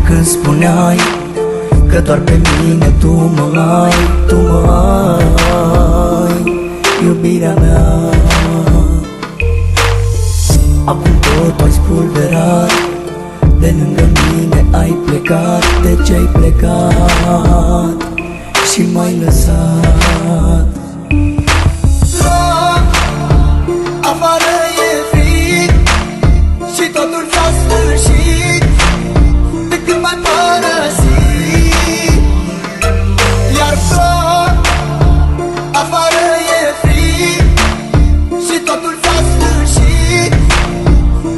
Când spuneai că doar pe mine tu mă ai, tu mă ai, iubirea mea. Acum tot ai spulberat, de lângă mine ai plecat. De ce ai plecat și m-ai lăsat? Afară e frig și totul s-a sfârșit de când m-ai părăsit. Iar afară e frig și totul s-a sfârșit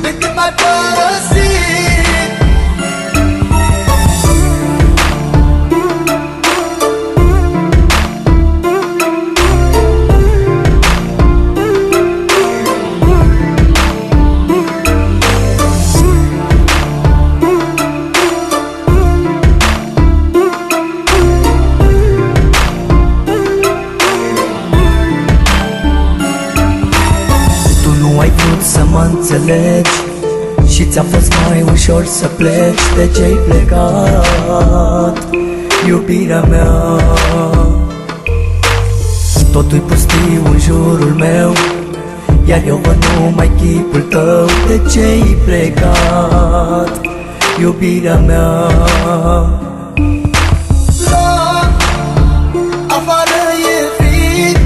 de când m-ai părăsit. Să mă înțelegi și ți-a fost mai ușor să pleci. De ce-ai plecat, iubirea mea? Totul-i pustiu în jurul meu, iar eu văd numai chipul tău. De ce-ai plecat, iubirea mea? Afară e frig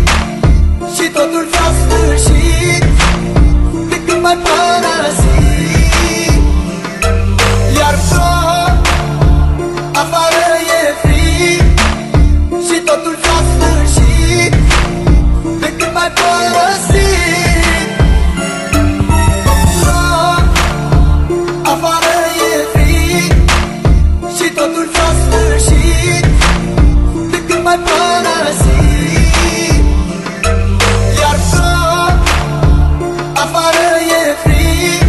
și totul s-a sfârșit de când m-ai părăsit. Iar afară e frig și totul s-a sfârșit de când m-ai părăsit. Afară e frig și totul s-a sfârșit de când m-ai părăsit. Iar afară e frig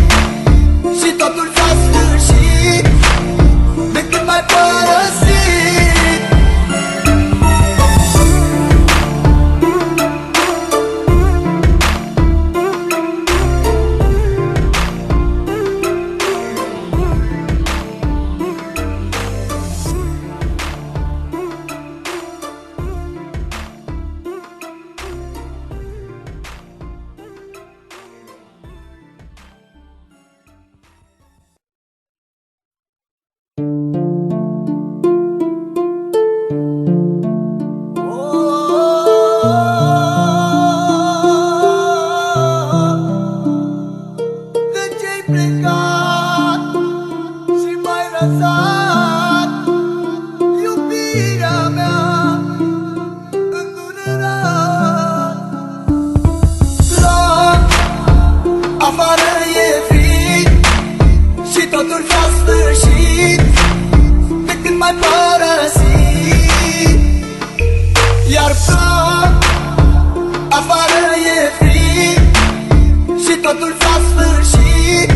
și totul s-a sfârșit de când m-ai părăsit. De ce-ai plecat și m-ai lăsat, iubirea mea, îndurerat? Afară e frig și totul s-a sfârșit de când m-ai părăsit. Iar afară e frig și totul s-a sfârșit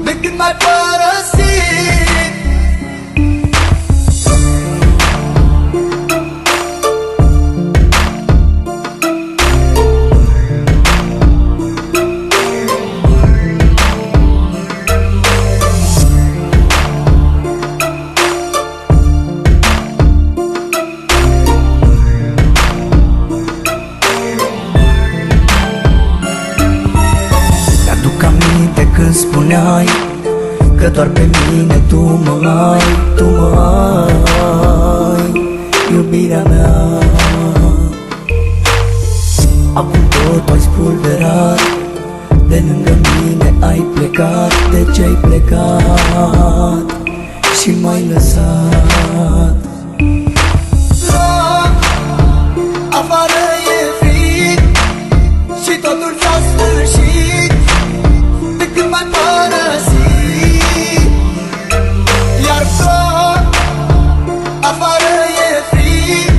de când m-ai părăsit. spuneai că doar pe mine tu mă ai, iubirea mea. Acum tot ai spulberat, de lângă mine ai plecat. De ce ai plecat și m-ai lăsat? Afară e frig și totul s-a sfârșit de când m-ai părăsit. Iar afară e frig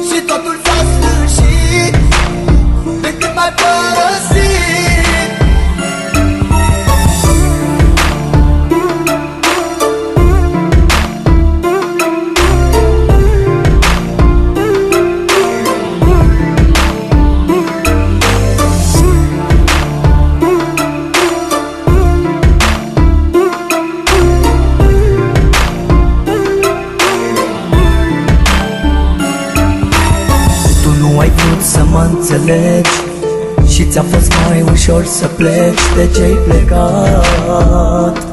și totul s-a sfârșit de când m-ai părăsit. Ai vrut să mă înțelegi și ți-a fost mai ușor să pleci. De ce ai plecat,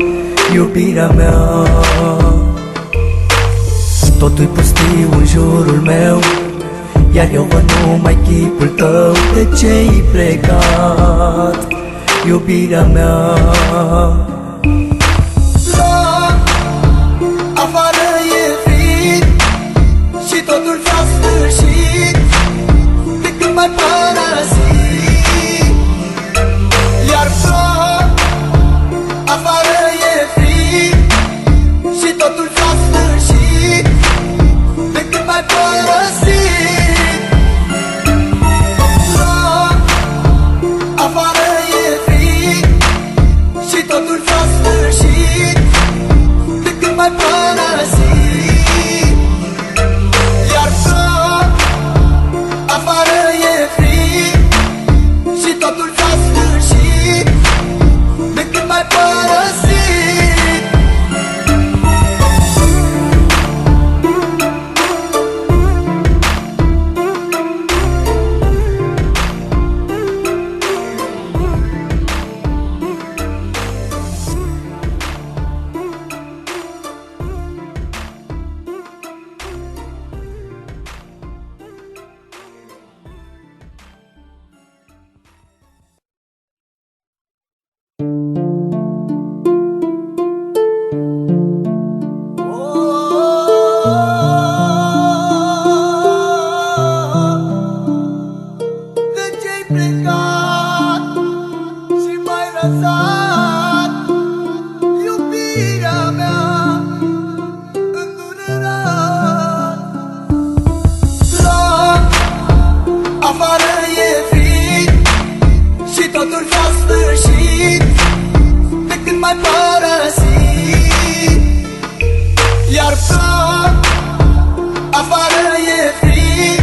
iubirea mea? Totul-i pustiu în jurul meu, iar eu văd numai chipul tău. De ce ai plecat, iubirea mea? Afară e frig și totul s-a sfârșit de când m-ai părăsit. Iar afară e frig și totul s-a sfârșit de când m-ai părăsit. Afară e frig și totul s-a sfârșit de când m-ai părăsit. Iar afară e frig și totul s-a sfârșit de când m-ai părăsit. De ce-ai plecat și m-ai lăsat, iubirea mea, îndurerat? Afară e frig și totul s-a sfârșit de când m-ai părăsit. Iar afară e frig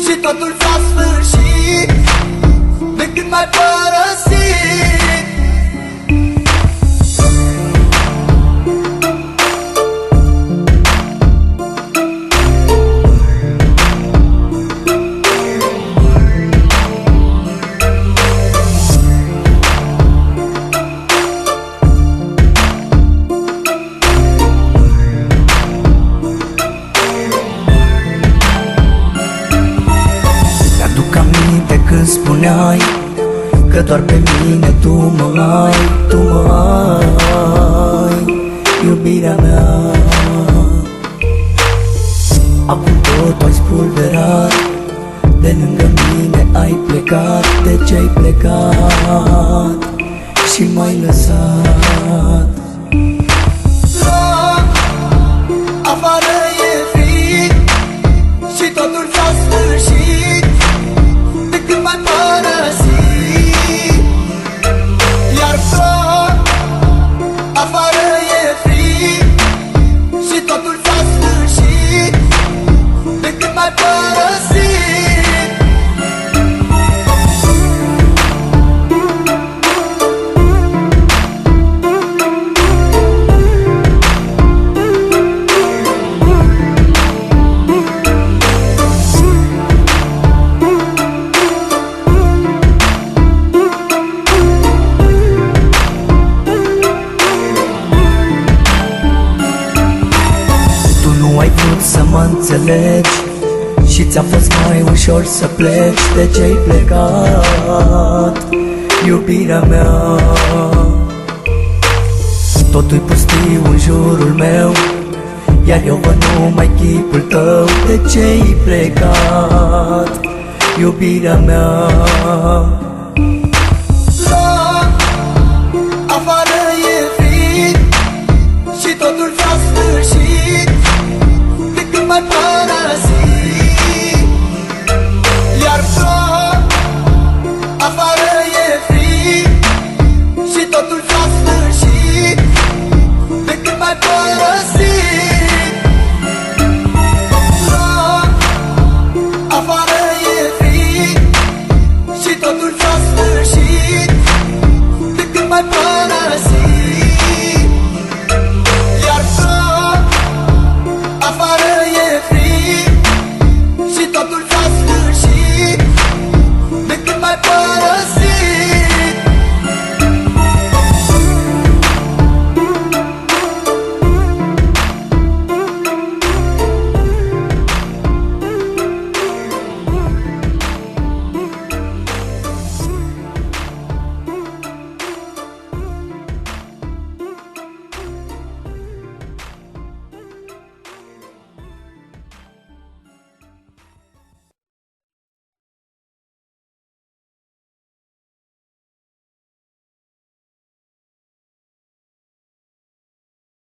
și totul s-a sfârșit de când m-ai părăsit. Mi-aduc aminte când spuneai că doar pe mine tu mă ai, iubirea mea. Acum tot ai spulberat, de lângă mine ai plecat. De ce ai plecat și m-ai lăsat? Afară e frig și totul s-a sfârșit de când m-ai părăsit. Iar afară e frig și totul s-a sfârșit de când m-ai părăsit. ai vrut să mă înțelegi și ți-a fost mai ușor să pleci. De ce-ai plecat, iubirea mea? Totul-i pustiu în jurul meu, iar eu văd numai chipul tău. De ce-ai plecat, iubirea mea?